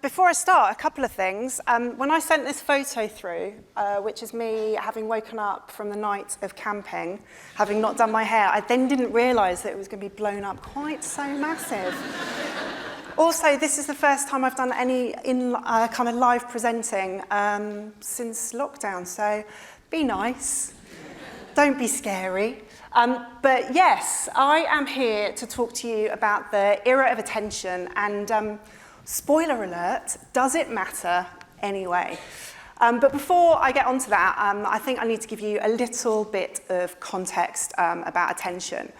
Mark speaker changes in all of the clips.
Speaker 1: Before I start, a couple of things. When I sent this photo through, which is me having woken up from the night of camping, having not done my hair, I then didn't realise that it was going to be blown up quite so massive. Also, this is the first time I've done any kind of live presenting since lockdown, so be nice. Don't be scary. But yes, I am here to talk to you about the era of attention and spoiler alert, does it matter anyway? But before I get onto that, I think I need to give you a little bit of context about attention.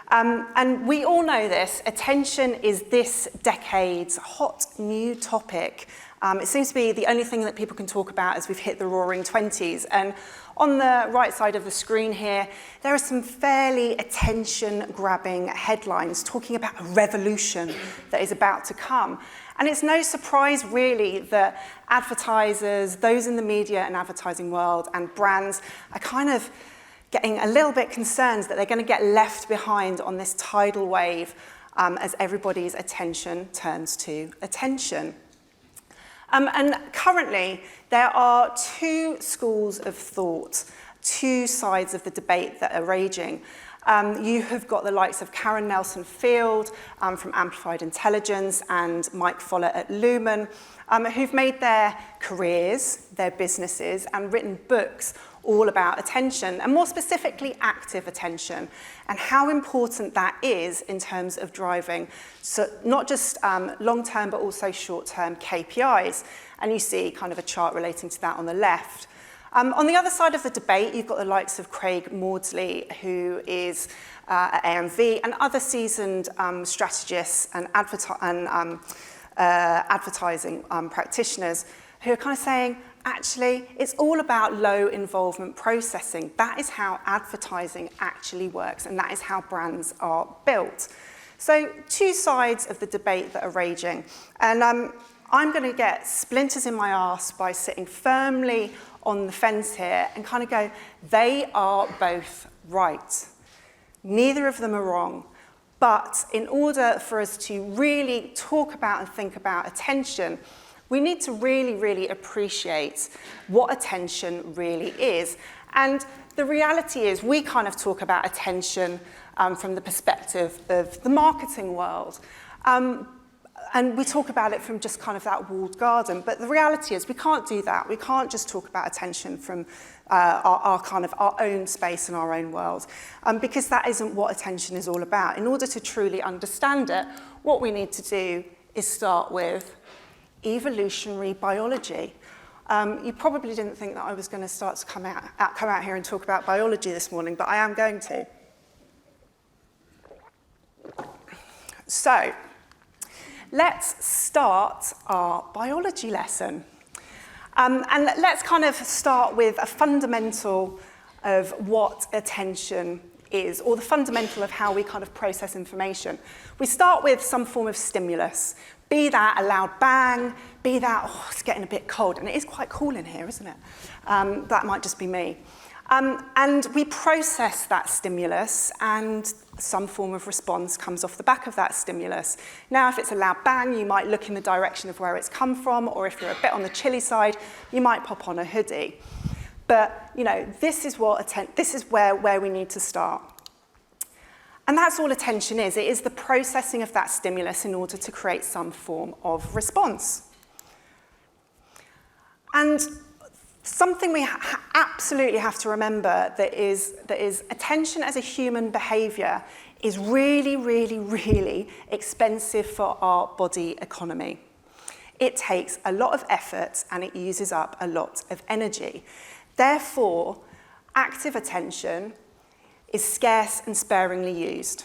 Speaker 1: And we all know this, attention is this decade's hot new topic. It seems to be the only thing that people can talk about as we've hit the roaring 20s. And on the right side of the screen here, there are some fairly attention-grabbing headlines talking about a revolution that is about to come. And it's no surprise, really, that advertisers, those in the media and advertising world, and brands are kind of getting a little bit concerned that they're going to get left behind on this tidal wave as everybody's attention turns to attention. And currently, there are two schools of thought, two sides of the debate that are raging. You have got the likes of Karen Nelson-Field from Amplified Intelligence and Mike Follett at Lumen, who've made their careers, their businesses, and written books all about attention, and more specifically active attention, and how important that is in terms of driving not just long-term but also short-term KPIs. And you see kind of a chart relating to that on the left. On the other side of the debate, you've got the likes of Craig Maudsley, who is at AMV, and other seasoned strategists and advertising practitioners who are kind of saying, actually, it's all about low involvement processing. That is how advertising actually works, and that is how brands are built. So two sides of the debate that are raging. And I'm going to get splinters in my arse by sitting firmly on the fence here and kind of go, they are both right. Neither of them are wrong. But in order for us to really talk about and think about attention, we need to really, really appreciate what attention really is. And the reality is we kind of talk about attention from the perspective of the marketing world. And we talk about it from just kind of that walled garden. But the reality is we can't do that. We can't just talk about attention from our own space and our own world, because that isn't what attention is all about. In order to truly understand it, what we need to do is start with evolutionary biology. You probably didn't think that I was going to come out here and talk about biology this morning, but I am going to. So, let's start our biology lesson. And let's kind of start with a fundamental of what attention is, or the fundamental of how we kind of process information. We start with some form of stimulus, be that a loud bang, be that, oh, it's getting a bit cold, and it is quite cool in here, isn't it? That might just be me. And we process that stimulus, and some form of response comes off the back of that stimulus. Now, if it's a loud bang, you might look in the direction of where it's come from, or if you're a bit on the chilly side, you might pop on a hoodie. But, you know, this is where we need to start. And that's all attention is. It is the processing of that stimulus in order to create some form of response. And something we absolutely have to remember that is attention as a human behaviour is really, really, really expensive for our body economy. It takes a lot of effort and it uses up a lot of energy. Therefore, active attention is scarce and sparingly used.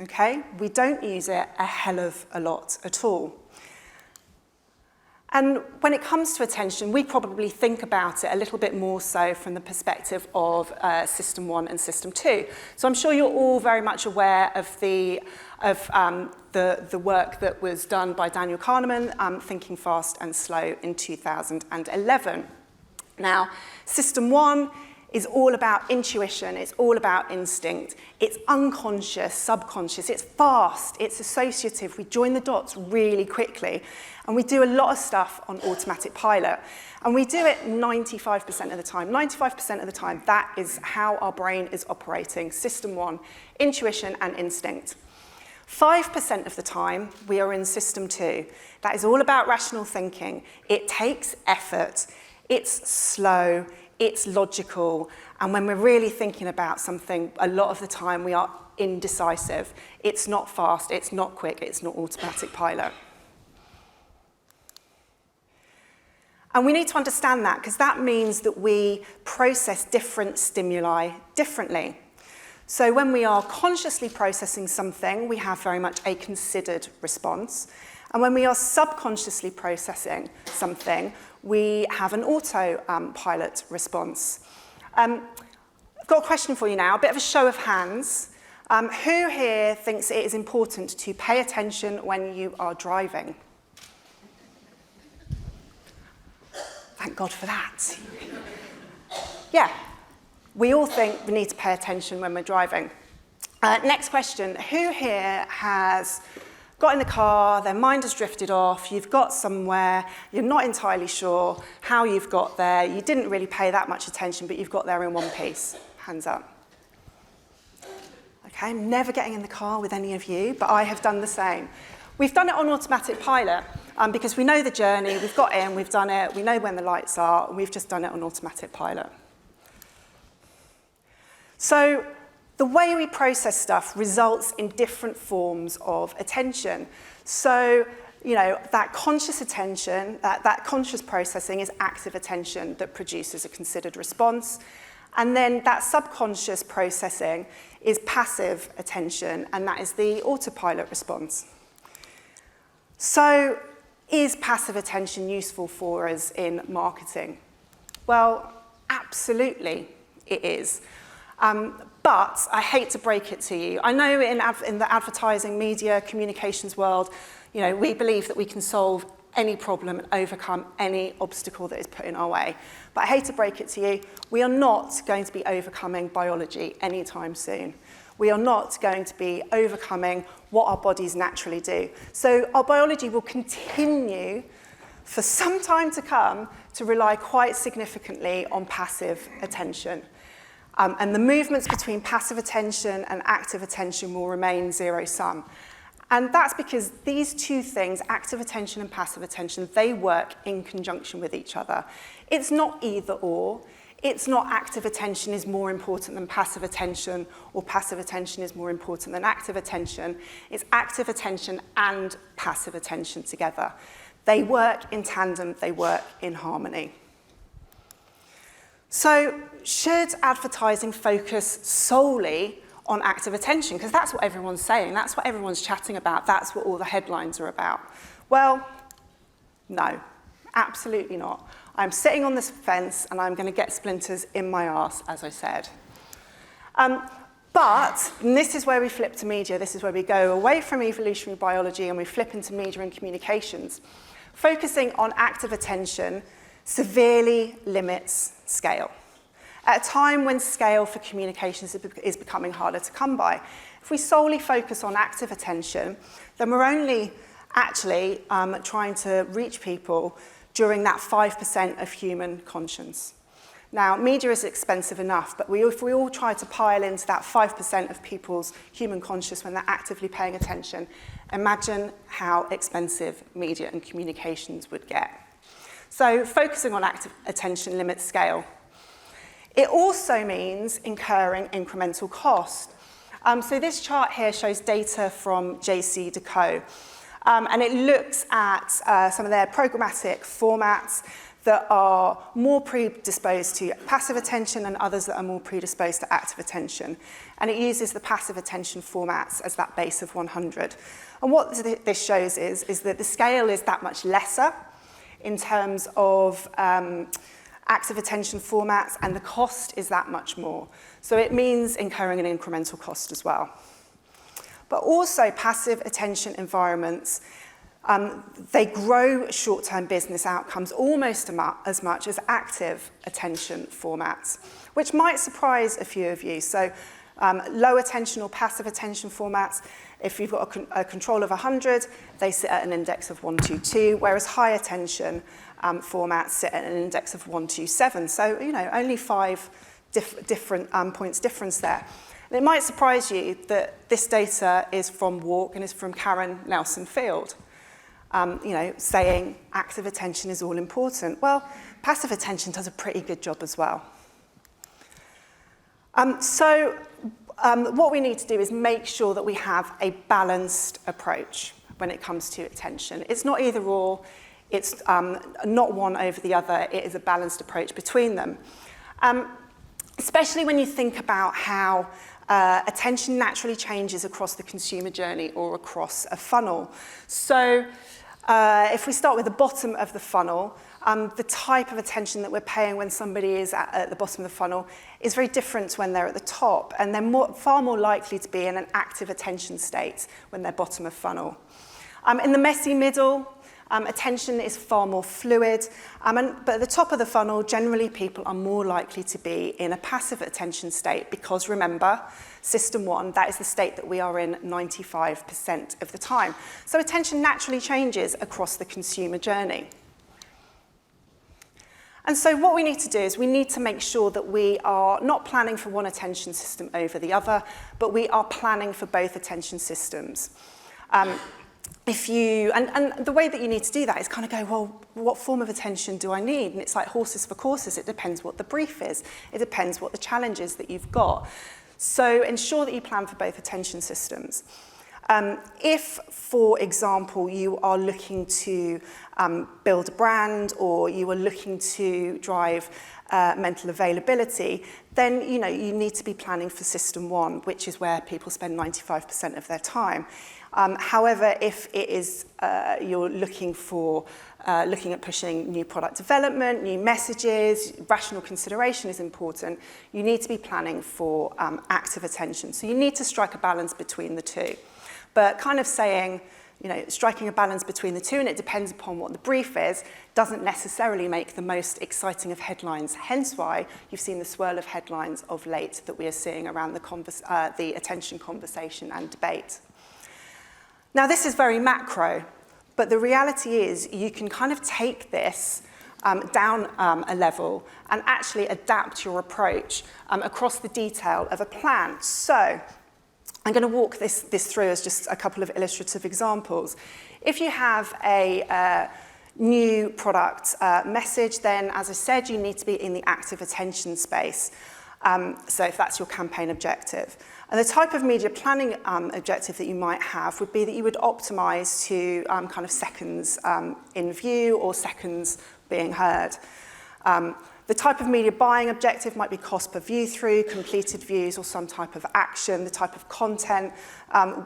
Speaker 1: Okay? We don't use it a hell of a lot at all. And when it comes to attention, we probably think about it a little bit more so from the perspective of System 1 and System 2. So I'm sure you're all very much aware of the work that was done by Daniel Kahneman, Thinking Fast and Slow in 2011. Now, System 1 is all about intuition, it's all about instinct, it's unconscious, subconscious, it's fast, it's associative, we join the dots really quickly, and we do a lot of stuff on automatic pilot. And we do it 95% of the time. 95% of the time, that is how our brain is operating. System 1, intuition and instinct. 5% of the time, we are in system 2. That is all about rational thinking. It takes effort, it's slow, it's logical, and when we're really thinking about something, a lot of the time we are indecisive. It's not fast, it's not quick, it's not automatic pilot. And we need to understand that, because that means that we process different stimuli differently. So when we are consciously processing something, we have very much a considered response. And when we are subconsciously processing something, we have an autopilot response. I've got a question for you now, a bit of a show of hands. Who here thinks it is important to pay attention when you are driving? Thank God for that. Yeah, we all think we need to pay attention when we're driving. Next question, who here has got in the car, their mind has drifted off, you've got somewhere, you're not entirely sure how you've got there, you didn't really pay that much attention, but you've got there in one piece? Hands up. Okay, I'm never getting in the car with any of you, but I have done the same. We've done it on automatic pilot because we know the journey, we've got in, we've done it, we know when the lights are, and we've just done it on automatic pilot. So the way we process stuff results in different forms of attention. So, you know, that conscious attention, that conscious processing is active attention that produces a considered response. And then that subconscious processing is passive attention, and that is the autopilot response. So, is passive attention useful for us in marketing? Well, absolutely it is. But I hate to break it to you. I know in the advertising, media, communications world, you know, we believe that we can solve any problem and overcome any obstacle that is put in our way. But I hate to break it to you, we are not going to be overcoming biology anytime soon. We are not going to be overcoming what our bodies naturally do. So our biology will continue for some time to come to rely quite significantly on passive attention. And the movements between passive attention and active attention will remain zero-sum. And that's because these two things, active attention and passive attention, they work in conjunction with each other. It's not either or. It's not active attention is more important than passive attention, or passive attention is more important than active attention. It's active attention and passive attention together. They work in tandem, they work in harmony. So, should advertising focus solely on active attention? Because that's what everyone's saying, that's what everyone's chatting about, that's what all the headlines are about. Well, no, absolutely not. I'm sitting on this fence and I'm going to get splinters in my arse, as I said. But, and this is where we flip to media, this is where we go away from evolutionary biology and we flip into media and communications. Focusing on active attention severely limits scale. At a time when scale for communications is becoming harder to come by. If we solely focus on active attention, then we're only actually trying to reach people during that 5% of human conscience. Now, media is expensive enough, but if we all try to pile into that 5% of people's human conscience when they're actively paying attention, imagine how expensive media and communications would get. So focusing on active attention limits scale. It also means incurring incremental cost. So this chart here shows data from JCDecaux, and it looks at some of their programmatic formats that are more predisposed to passive attention and others that are more predisposed to active attention. And it uses the passive attention formats as that base of 100. And what this shows is that the scale is that much lesser in terms of active attention formats, and the cost is that much more. So it means incurring an incremental cost as well. But also passive attention environments, They grow short-term business outcomes almost as much as active attention formats, which might surprise a few of you. So low attention or passive attention formats, if you've got a control of 100, they sit at an index of 122, whereas high attention formats sit at an index of 127. So, only 5 different points difference there. And it might surprise you that this data is from WARC and is from Karen Nelson-Field. Saying active attention is all important. Well, passive attention does a pretty good job as well. What we need to do is make sure that we have a balanced approach when it comes to attention. It's not either or, it's not one over the other, it is a balanced approach between them. Especially when you think about how attention naturally changes across the consumer journey or across a funnel. So if we start with the bottom of the funnel, the type of attention that we're paying when somebody is at the bottom of the funnel is very different when they're at the top, and they're far more likely to be in an active attention state when they're bottom of funnel. In the messy middle, attention is far more fluid, but at the top of the funnel, generally people are more likely to be in a passive attention state because, remember, System 1, that is the state that we are in 95% of the time. So attention naturally changes across the consumer journey. And so what we need to do is we need to make sure that we are not planning for one attention system over the other, but we are planning for both attention systems. And the way that you need to do that is kind of go, well, what form of attention do I need? And it's like horses for courses. It depends what the brief is. It depends what the challenge is that you've got. So ensure that you plan for both attention systems. If, for example, you are looking to build a brand or you are looking to drive mental availability, then you need to be planning for System 1, which is where people spend 95% of their time. However, if it is you're looking at pushing new product development, new messages, rational consideration is important, you need to be planning for active attention. So you need to strike a balance between the two. But kind of saying, striking a balance between the two, and it depends upon what the brief is, doesn't necessarily make the most exciting of headlines. Hence why you've seen the swirl of headlines of late that we are seeing around the attention conversation and debate. Now, this is very macro, but the reality is you can kind of take this down a level and actually adapt your approach across the detail of a plan. So I'm going to walk this through as just a couple of illustrative examples. If you have a new product message, then, as I said, you need to be in the active attention space. So if that's your campaign objective. And the type of media planning objective that you might have would be that you would optimize to kind of seconds in view or seconds being heard. The type of media buying objective might be cost per view through, completed views, or some type of action. The type of content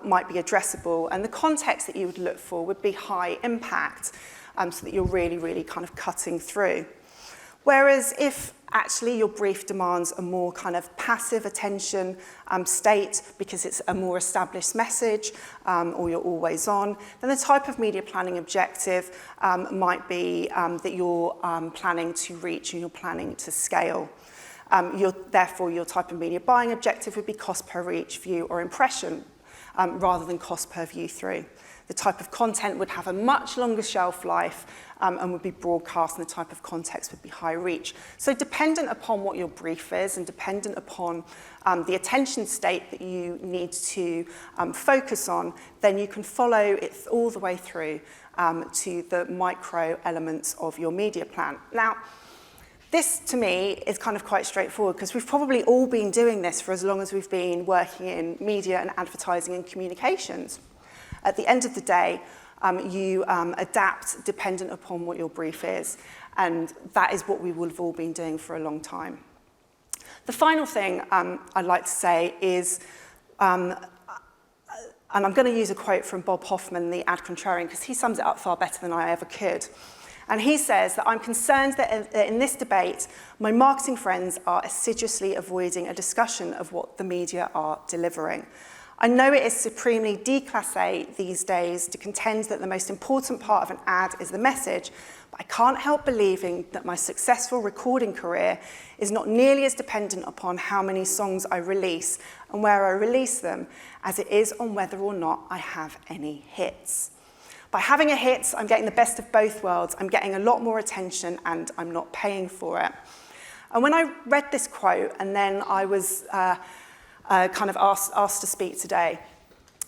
Speaker 1: might be addressable. And the context that you would look for would be high impact, so that you're really, really kind of cutting through. Whereas if actually your brief demands a more kind of passive attention state because it's a more established message or you're always on, then the type of media planning objective might be that you're planning to reach and you're planning to scale. Therefore, your type of media buying objective would be cost per reach, view, or impression rather than cost per view through. The type of content would have a much longer shelf life and would be broadcast, and the type of context would be high reach. So dependent upon what your brief is and dependent upon the attention state that you need to focus on, then you can follow it all the way through to the micro elements of your media plan. Now, this, to me, is kind of quite straightforward because we've probably all been doing this for as long as we've been working in media and advertising and communications. At the end of the day, you adapt dependent upon what your brief is, and that is what we will have all been doing for a long time. The final thing I'd like to say is, and I'm going to use a quote from Bob Hoffman, the ad contrarian, because he sums it up far better than I ever could. And he says that I'm concerned that in this debate, my marketing friends are assiduously avoiding a discussion of what the media are delivering. I know it is supremely déclassé these days to contend that the most important part of an ad is the message, but I can't help believing that my successful recording career is not nearly as dependent upon how many songs I release and where I release them as it is on whether or not I have any hits. By having a hit, I'm getting the best of both worlds. I'm getting a lot more attention and I'm not paying for it. And when I read this quote and then I was kind of asked to speak today,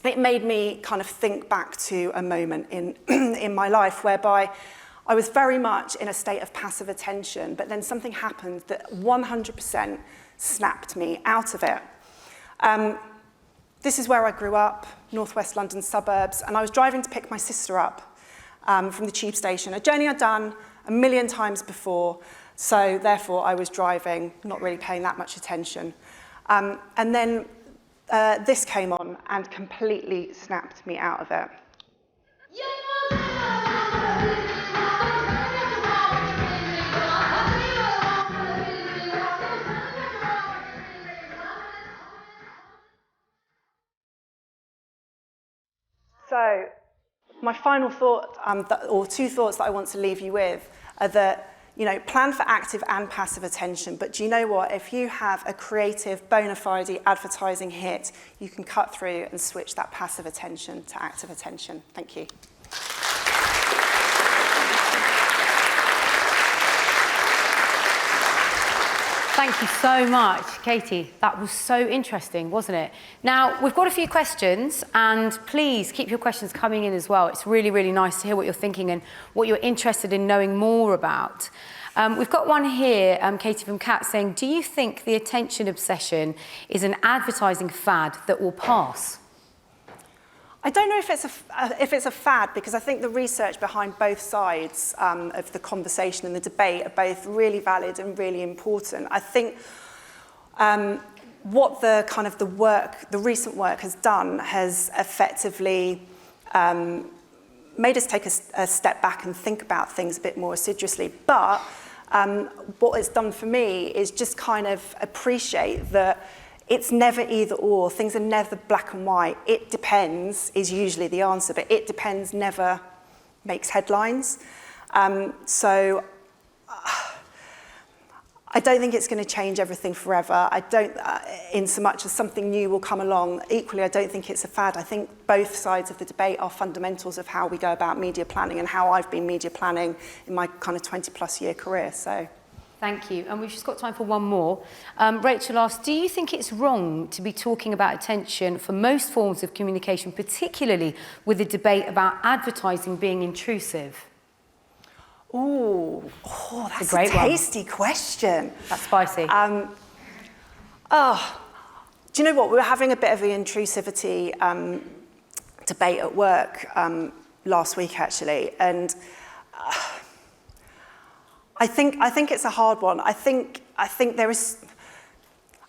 Speaker 1: it made me kind of think back to a moment in my life whereby I was very much in a state of passive attention, but then something happened that 100% snapped me out of it. This is where I grew up, northwest London suburbs, and I was driving to pick my sister up from the tube station, a journey I'd done a million times before, so therefore I was driving, not really paying that much attention. And then this came on and completely snapped me out of it. So my final thought, or two thoughts that I want to leave you with, are that, you know, plan for active and passive attention. But do you know what? If you have a creative, bona fide advertising hit, you can cut through and switch that passive attention to active attention. Thank you.
Speaker 2: Thank you so much, Katy. That was so interesting, wasn't it? Now, we've got a few questions, and please keep your questions coming in as well. It's really, really nice to hear what you're thinking and what you're interested in knowing more about. We've got one here, Katy from Cat, saying, do you think the attention obsession is an advertising fad that will pass?
Speaker 1: I don't know if it's a fad, because I think the research behind both sides of the conversation and the debate are both really valid and really important. I think what the recent work has done has effectively made us take a step back and think about things a bit more assiduously. But what it's done for me is just kind of appreciate that it's never either or. Things are never black and white. It depends is usually the answer, but it depends never makes headlines. So I don't think it's going to change everything forever. I don't, in so much as something new will come along. Equally, I don't think it's a fad. I think both sides of the debate are fundamentals of how we go about media planning and how I've been media planning in my kind of 20-plus year career. So.
Speaker 2: Thank you. And we've just got time for one more. Rachel asks, do you think it's wrong to be talking about attention for most forms of communication, particularly with the debate about advertising being intrusive?
Speaker 1: Ooh, that's a tasty question.
Speaker 2: That's spicy.
Speaker 1: Do you know what? We were having a bit of the intrusivity debate at work last week, actually, and I think it's a hard one. I think there is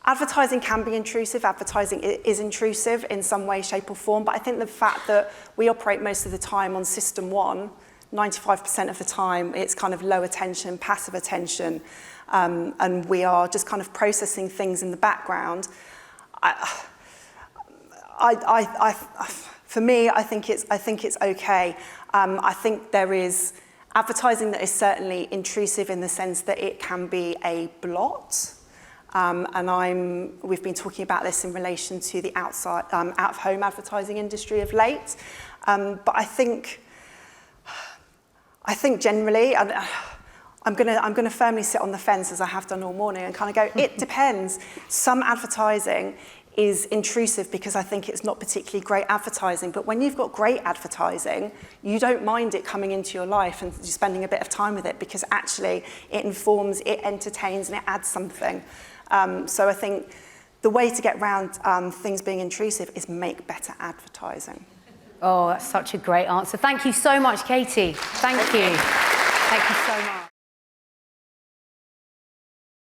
Speaker 1: advertising can be intrusive. Advertising is intrusive in some way, shape, or form. But I think the fact that we operate most of the time on system one, 95% of the time, it's kind of low attention, passive attention, and we are just kind of processing things in the background. For me, I think it's okay. I think there is advertising that is certainly intrusive in the sense that it can be a blot. We've been talking about this in relation to the out-of-home advertising industry of late. But I think generally, I'm going to firmly sit on the fence, as I have done all morning, and kind of go, it depends. Some advertising is intrusive because I think it's not particularly great advertising. But when you've got great advertising, you don't mind it coming into your life and spending a bit of time with it because actually it informs, it entertains, and it adds something. So I think the way to get around things being intrusive is make better advertising.
Speaker 2: Oh, that's such a great answer. Thank you so much, Katy. Thank you. Thank you so much.